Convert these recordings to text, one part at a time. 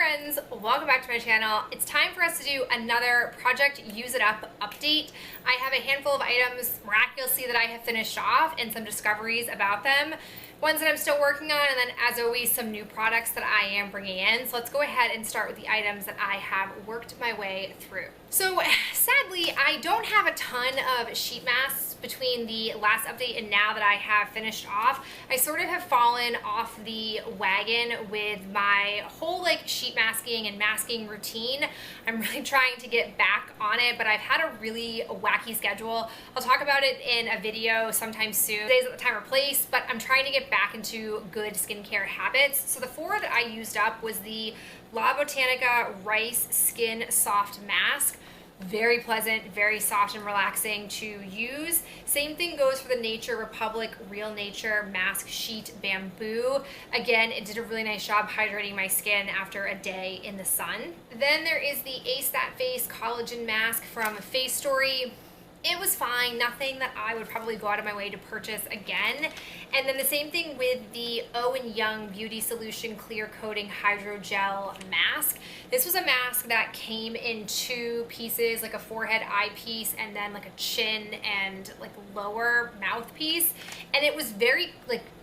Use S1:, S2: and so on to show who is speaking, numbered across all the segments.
S1: friends, welcome back to my channel. It's time for us to do another Project Use It Up update. I have a handful of items miraculously that I have finished off and some discoveries about them. Ones that I'm still working on, and then as always some new products that I am bringing in. So let's go ahead and start with the items that I have worked my way through. So sadly, I don't have a ton of sheet masks between the last update and now that I have finished off. I sort of have fallen off the wagon with my whole sheet masking and masking routine. I'm really trying to get back on it, but I've had a really wacky schedule. I'll talk about it in a video sometime soon. Today's not the time or place, but I'm trying to get back into good skincare habits. So the four that I used up was the La Botanica Rice Skin Soft Mask. Very pleasant, very soft and relaxing to use. Same thing goes for the Nature Republic Real Nature Mask Sheet Bamboo. Again, it did a really nice job hydrating my skin after a day in the sun. Then there is the Ace That Face Collagen Mask from Face Story. It was fine, nothing that I would probably go out of my way to purchase again. And then the same thing with the Owen Young Beauty Solution Clear Coating Hydrogel Mask. This was a mask that came in two pieces, like a forehead eye piece and then like a chin and lower mouth piece. And it was very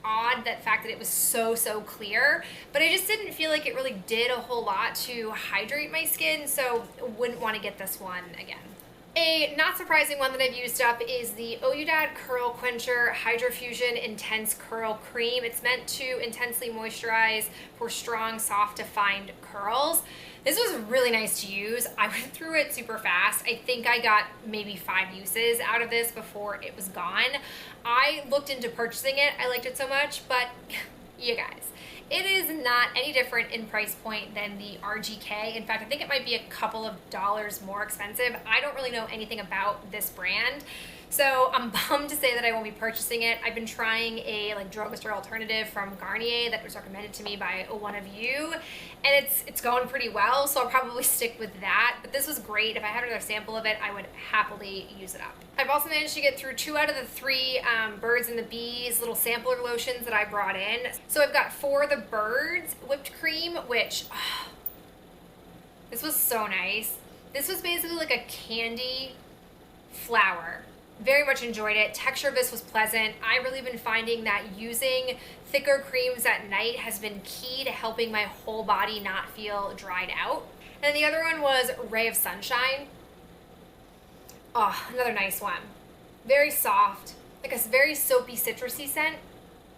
S1: odd, that fact that it was so clear, but I just didn't feel like it really did a whole lot to hydrate my skin, so wouldn't want to get this one again. A not surprising one that I've used up is the Ouidad Curl Quencher Hydrofusion Intense Curl Cream. It's meant to intensely moisturize for strong, soft, defined curls. This was really nice to use. I went through it super fast. I think I got maybe 5 uses out of this before it was gone. I looked into purchasing it. I liked it so much, but you guys, it is not any different in price point than the RGK. In fact, I think it might be a couple of dollars more expensive. I don't really know anything about this brand, so I'm bummed to say that I won't be purchasing it. I've been trying a drugstore alternative from Garnier that was recommended to me by one of you, and it's going pretty well, so I'll probably stick with that. But this was great. If I had another sample of it, I would happily use it up. I've also managed to get through 2 out of the 3 Birds and the Bees little sampler lotions that I brought in. So I've got For the Birds whipped cream, which this was so nice. This was basically like a candy flower. Very much enjoyed it. Texture of this was pleasant. I've really been finding that using thicker creams at night has been key to helping my whole body not feel dried out. And the other one was Ray of Sunshine. Oh, another nice one. Very soft, like a very soapy, citrusy scent.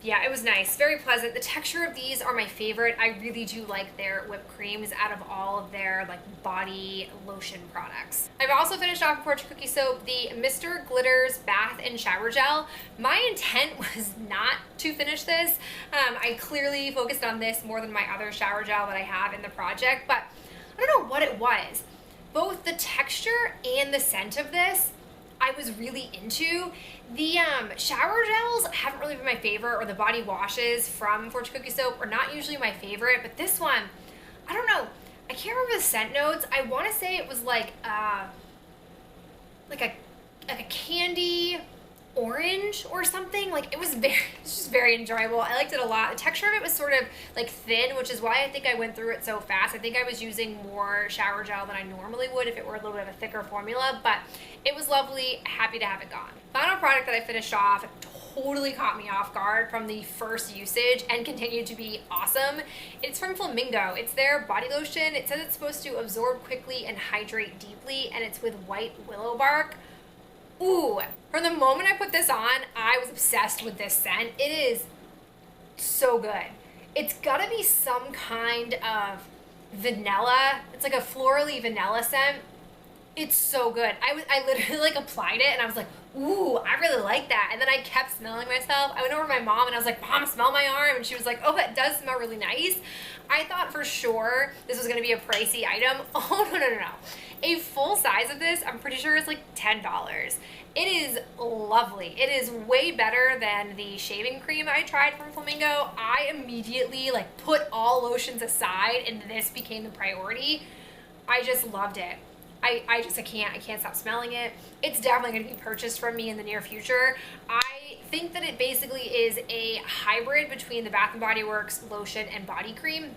S1: Yeah, it was nice, very pleasant. The texture of these are my favorite. I really do like their whipped creams out of all of their body lotion products. I've also finished off before cookie soap the Mr. Glitters Bath and Shower Gel. My intent was not to finish this. I clearly focused on this more than my other shower gel that I have in the project, but I don't know what it was. Both the texture and the scent of this I was really into. The shower gels haven't really been my favorite, or the body washes from Fortune Cookie Soap are not usually my favorite, but this one, I don't know. I can't remember the scent notes. I want to say it was like a candy orange or something. It was just very enjoyable. I liked it a lot. The texture of it was sort of thin, which is why I think I went through it so fast. I think I was using more shower gel than I normally would if it were a little bit of a thicker formula, but it was lovely. Happy to have it gone. Final product that I finished off totally caught me off guard from the first usage and continued to be awesome. It's from Flamingo. It's their body lotion. It says it's supposed to absorb quickly and hydrate deeply, and it's with white willow bark. Ooh, from the moment I put this on, I was obsessed with this scent. It is so good. It's gotta be some kind of vanilla. It's like a florally vanilla scent. It's so good. I literally applied it and I was like, ooh, I really like that. And then I kept smelling myself. I went over to my mom and I was like, Mom, smell my arm. And she was like, oh, it does smell really nice. I thought for sure this was gonna be a pricey item. Oh, no. A full size of this, I'm pretty sure it's $10. It is lovely. It is way better than the shaving cream I tried from Flamingo. I immediately put all lotions aside and this became the priority. I just loved it. I can't stop smelling it. It's definitely going to be purchased from me in the near future. I think that it basically is a hybrid between the Bath & Body Works lotion and body cream.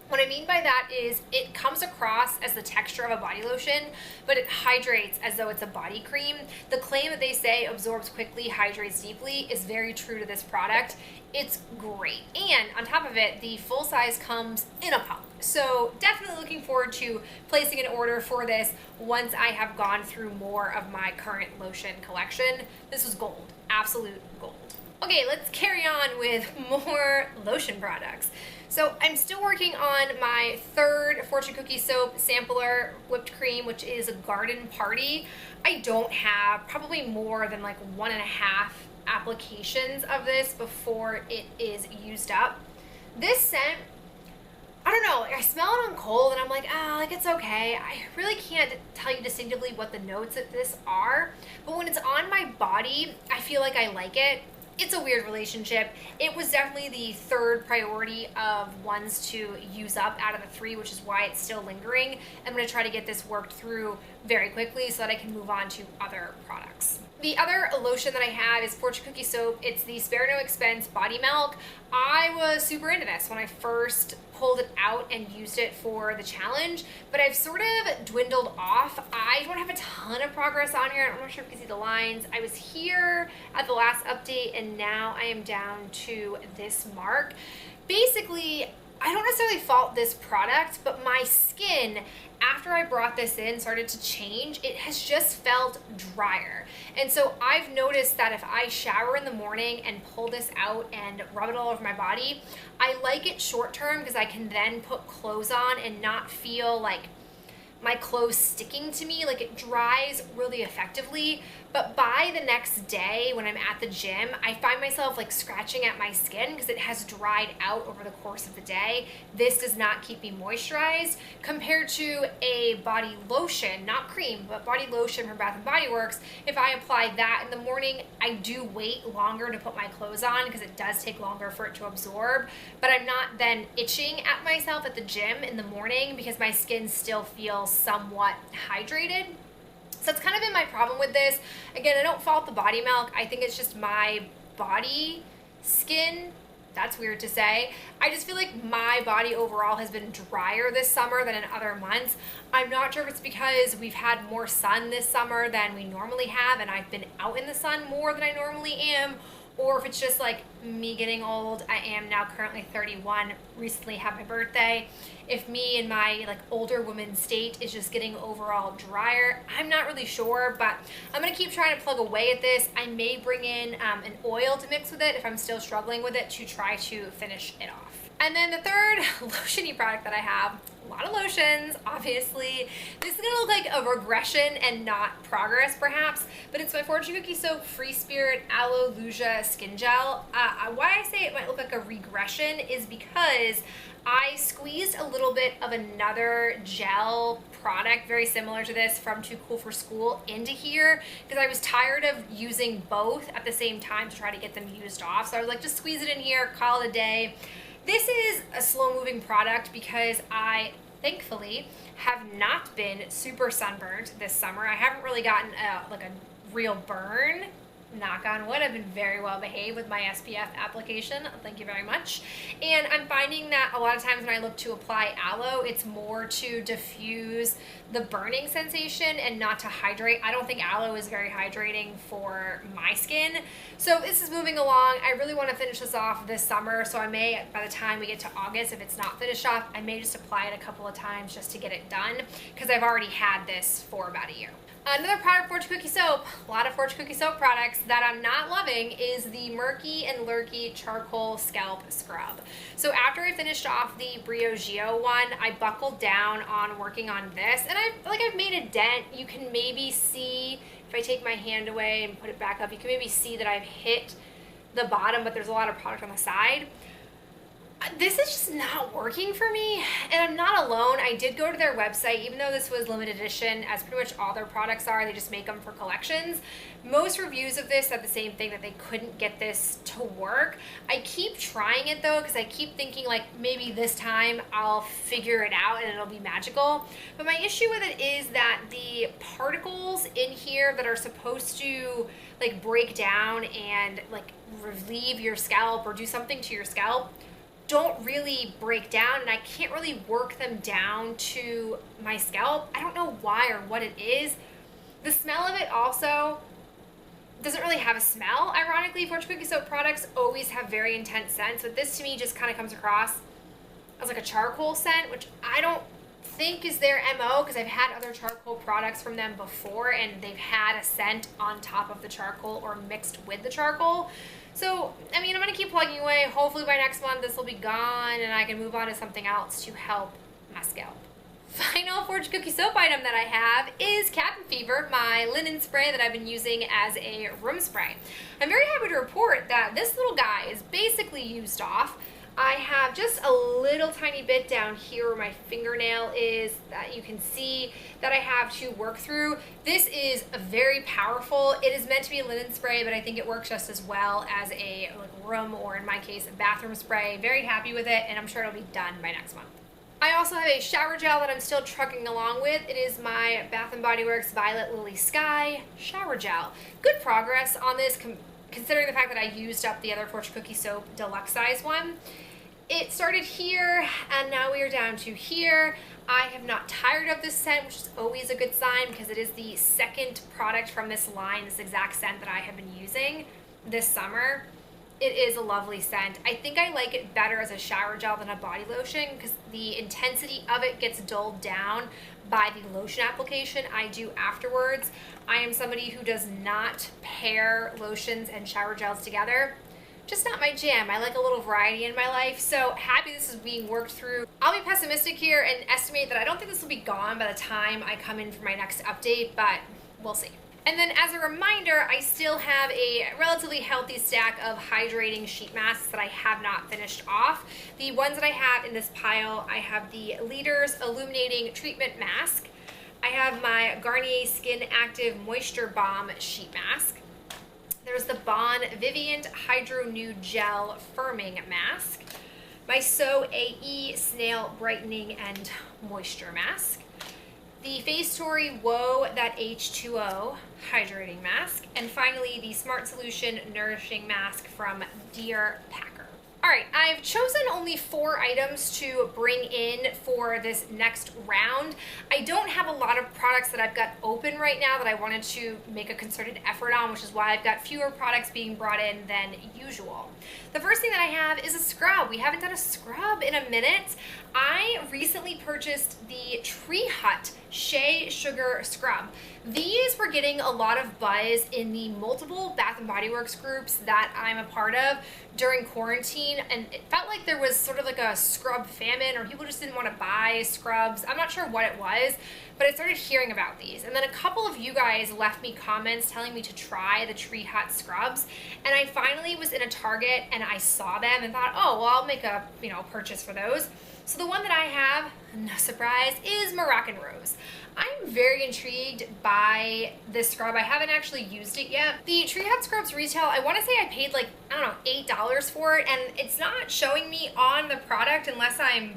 S1: What I mean by that is it comes across as the texture of a body lotion, but it hydrates as though it's a body cream. The claim that they say absorbs quickly, hydrates deeply is very true to this product. It's great. And on top of it, the full size comes in a pump. So definitely looking forward to placing an order for this once I have gone through more of my current lotion collection. This was gold, absolute gold. Okay, let's carry on with more lotion products. So I'm still working on my third Fortune Cookie Soap sampler whipped cream, which is a Garden Party. I don't have probably more than like 1.5 applications of this before it is used up. This scent, I don't know, I smell it on cold and I'm like, like it's okay. I really can't tell you distinctively what the notes of this are, but when it's on my body, I feel like I like it. It's a weird relationship. It was definitely the third priority of ones to use up out of the 3, which is why it's still lingering. I'm gonna try to get this worked through very quickly so that I can move on to other products. The other lotion that I have is Fortune Cookie Soap. It's the Spare No Expense Body Milk. I was super into this when I first pulled it out and used it for the challenge, but I've sort of dwindled off. I don't have a ton of progress on here. I'm not sure if you can see the lines. I was here at the last update and now I am down to this mark. Basically, I don't necessarily fault this product, but my skin, after I brought this in, started to change. It has just felt drier. And so I've noticed that if I shower in the morning and pull this out and rub it all over my body, I like it short term because I can then put clothes on and not feel like my clothes sticking to me. Like, it dries really effectively, but by the next day when I'm at the gym, I find myself like scratching at my skin because it has dried out over the course of the day. This does not keep me moisturized compared to a body lotion, not cream, but body lotion from Bath & Body Works. If I apply that in the morning, I do wait longer to put my clothes on because it does take longer for it to absorb, but I'm not then itching at myself at the gym in the morning because my skin still feels somewhat hydrated. So that's kind of been my problem with this. Again, I don't fault the body milk. I think it's just my body skin. That's weird to say. I just feel like my body overall has been drier this summer than in other months. I'm not sure if it's because we've had more sun this summer than we normally have and I've been out in the sun more than I normally am, or if it's just like me getting old. I am now currently 31, recently had my birthday. If me and my like older woman state is just getting overall drier, I'm not really sure, but I'm gonna keep trying to plug away at this. I may bring in an oil to mix with it if I'm still struggling with it to try to finish it off. And then the third lotion-y product that I have, a lot of lotions, obviously. This is gonna look like a regression and not progress perhaps, but it's my Fortune Cookie Soap Free Spirit Aloe Luja Skin Gel. Why I say it might look like a regression is because I squeezed a little bit of another gel product very similar to this from Too Cool for School into here because I was tired of using both at the same time to try to get them used off. So I was like, just squeeze it in here, call it a day. This is a slow-moving product because I, thankfully, have not been super sunburned this summer. I haven't really gotten like a real burn. Knock on wood, I've been very well behaved with my SPF application. Thank you very much. And I'm finding that a lot of times when I look to apply aloe, it's more to diffuse the burning sensation and not to hydrate. I don't think aloe is very hydrating for my skin. So this is moving along. I really want to finish this off this summer, so I may, by the time we get to August, if it's not finished off, I may just apply it a couple of times just to get it done because I've already had this for about a year. Another product, Fortune Cookie Soap, a lot of Fortune Cookie Soap products that I'm not loving is the Murky and Lurky Charcoal Scalp Scrub. So after I finished off the Briogeo one, I buckled down on working on this, and I feel like I've made a dent. You can maybe see, if I take my hand away and put it back up, you can maybe see that I've hit the bottom, but there's a lot of product on the side. This is just not working for me, and I'm not alone. I did go to their website, even though this was limited edition, as pretty much all their products are. They just make them for collections. Most reviews of this said the same thing, that they couldn't get this to work. I keep trying it though, because I keep thinking like maybe this time I'll figure it out and it'll be magical. But my issue with it is that the particles in here that are supposed to like break down and like relieve your scalp or do something to your scalp don't really break down, and I can't really work them down to my scalp. I don't know why or what it is. The smell of it also doesn't really have a smell. Ironically, fortune cookie soap products always have very intense scents, but this to me just kind of comes across as like a charcoal scent, which I don't think is their MO, because I've had other charcoal products from them before and they've had a scent on top of the charcoal or mixed with the charcoal. So, I mean, I'm going to keep plugging away. Hopefully by next month this will be gone and I can move on to something else to help my scalp. Final fortune cookie soap item that I have is Cabin Fever, my linen spray that I've been using as a room spray. I'm very happy to report that this little guy is basically used off. I have just a little tiny bit down here where my fingernail is that you can see that I have to work through. This is very powerful. It is meant to be a linen spray, but I think it works just as well as a room, or in my case, a bathroom spray. Very happy with it, and I'm sure it'll be done by next month. I also have a shower gel that I'm still trucking along with. It is my Bath & Body Works Violet Lily Sky shower gel. Good progress on this, considering the fact that I used up the other fortune cookie soap deluxe size one. It started here, and now we are down to here. I have not tired of this scent, which is always a good sign, because it is the second product from this line, this exact scent that I have been using this summer. It is a lovely scent. I think I like it better as a shower gel than a body lotion, because the intensity of it gets dulled down by the lotion application I do afterwards. I am somebody who does not pair lotions and shower gels together. Just not my jam. I like a little variety in my life, so happy this is being worked through. I'll be pessimistic here and estimate that I don't think this will be gone by the time I come in for my next update, but we'll see. And then as a reminder, I still have a relatively healthy stack of hydrating sheet masks that I have not finished off. The ones that I have in this pile, I have the Leaders Illuminating Treatment Mask. I have my Garnier Skin Active Moisture Balm Sheet Mask. There's the Bon Vivient Hydro Nude Gel Firming Mask. My So AE Snail Brightening and Moisture Mask. The Face Story Whoa That H2O Hydrating Mask. And finally, the Smart Solution Nourishing Mask from Dear Packer. Alright, I've chosen only 4 items to bring in for this next round. I don't have a lot of products that I've got open right now that I wanted to make a concerted effort on, which is why I've got fewer products being brought in than usual. The first thing that I have is a scrub. We haven't done a scrub in a minute. I recently purchased the Tree Hut Shea Sugar Scrub. These were getting a lot of buzz in the multiple Bath & Body Works groups that I'm a part of during quarantine, and it felt like there was sort of like a scrub famine, or people just didn't want to buy scrubs. I'm not sure what it was, but I started hearing about these, and then a couple of you guys left me comments telling me to try the Tree Hut scrubs, and I finally was in a Target and I saw them and thought, oh, well, I'll make a purchase for those. So the one that I have, no surprise, is Moroccan Rose. I'm very intrigued by this scrub. I haven't actually used it yet. The Tree Hut scrubs retail, I want to say I paid like, I don't know, $8 for it, and it's not showing me on the product unless I'm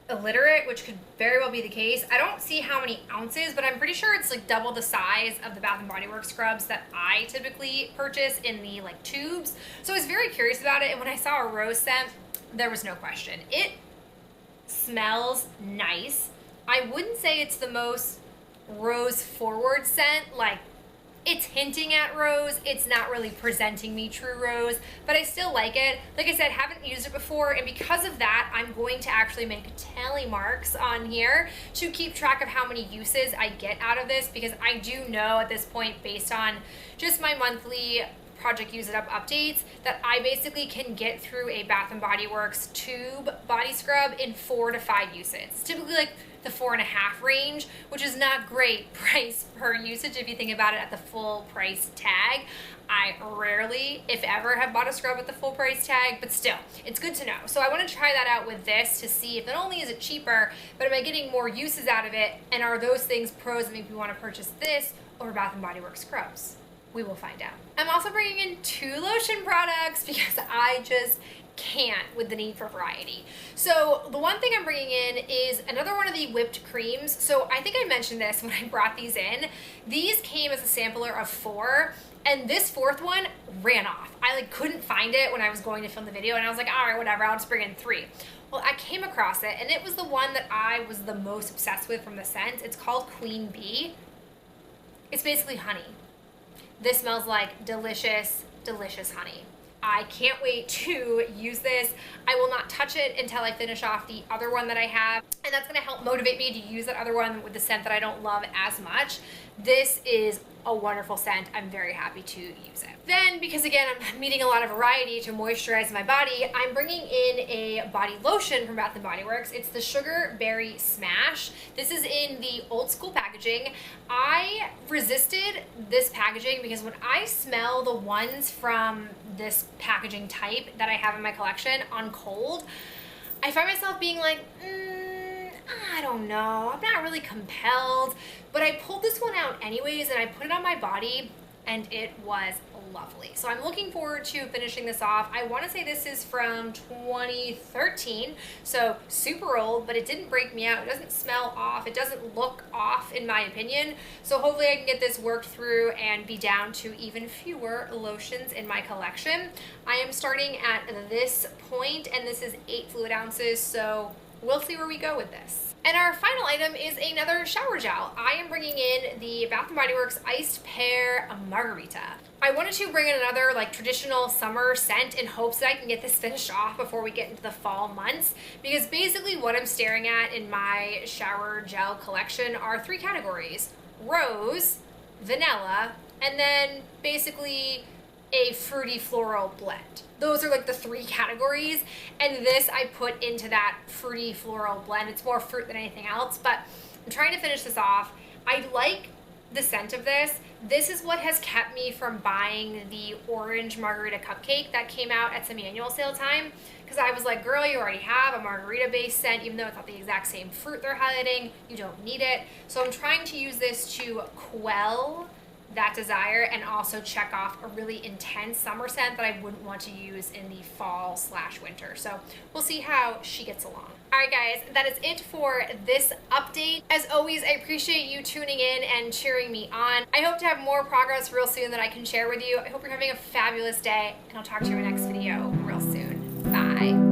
S1: illiterate, which could very well be the case. I don't see how many ounces, but I'm pretty sure it's like double the size of the Bath & Body Works scrubs that I typically purchase in the like tubes. So I was very curious about it, and when I saw a rose scent, there was no question. It smells nice. I wouldn't say it's the most rose forward scent, like it's hinting at rose, it's not really presenting me true rose, but I still like it. Like I said, haven't used it before, and because of that, I'm going to actually make tally marks on here to keep track of how many uses I get out of this, because I do know at this point, based on just my monthly Project Use It Up updates, that I basically can get through a Bath & Body Works tube body scrub in 4 to 5 uses. It's typically like the 4.5 range, which is not great price per usage if you think about it at the full price tag. I rarely, if ever, have bought a scrub at the full price tag, but still, it's good to know. So I want to try that out with this to see if not only is it cheaper, but am I getting more uses out of it, and are those things pros that make me want to purchase this over Bath & Body Works scrubs? We will find out. I'm also bringing in 2 lotion products because I just can't with the need for variety. So the one thing I'm bringing in is another one of the whipped creams. So I think I mentioned this when I brought these in. These came as a sampler of 4, and this 4th one ran off. I like couldn't find it when I was going to film the video, and I was like, all right, whatever, I'll just bring in 3. Well, I came across it, and it was the one that I was the most obsessed with from the scent. It's called Queen Bee. It's basically honey. This smells like delicious, delicious honey. I can't wait to use this. I will not touch it until I finish off the other one that I have, and that's gonna help motivate me to use that other one with the scent that I don't love as much. This is a wonderful scent. I'm very happy to use it. Then, because again, I'm needing a lot of variety to moisturize my body, I'm bringing in a body lotion from Bath & Body Works. It's the Sugar Berry Smash. This is in the old school packaging. I resisted this packaging because when I smell the ones from this packaging type that I have in my collection on cold, I find myself being like, I don't know, I'm not really compelled, but I pulled this one out anyways and I put it on my body and it was lovely. So I'm looking forward to finishing this off. I want to say this is from 2013, so super old, but it didn't break me out. It doesn't smell off. It doesn't look off in my opinion. So hopefully I can get this worked through and be down to even fewer lotions in my collection. I am starting at this point and this is 8 fluid ounces, so we'll see where we go with this. And our final item is another shower gel. I am bringing in the Bath & Body Works Iced Pear Margarita. I wanted to bring in another like traditional summer scent in hopes that I can get this finished off before we get into the fall months, because basically what I'm staring at in my shower gel collection are 3 categories: rose, vanilla, and then basically a fruity floral blend. Those are like the 3 categories, and this I put into that fruity floral blend. It's more fruit than anything else, but I'm trying to finish this off. I like the scent of this. This is what has kept me from buying the orange margarita cupcake that came out at some annual sale time, because I was like, girl, you already have a margarita based scent, even though it's not the exact same fruit they're highlighting, you don't need it. So I'm trying to use this to quell that desire and also check off a really intense summer scent that I wouldn't want to use in the fall/winter. So we'll see how she gets along. All right, guys, that is it for this update. As always, I appreciate you tuning in and cheering me on. I hope to have more progress real soon that I can share with you. I hope you're having a fabulous day, and I'll talk to you in my next video real soon. Bye.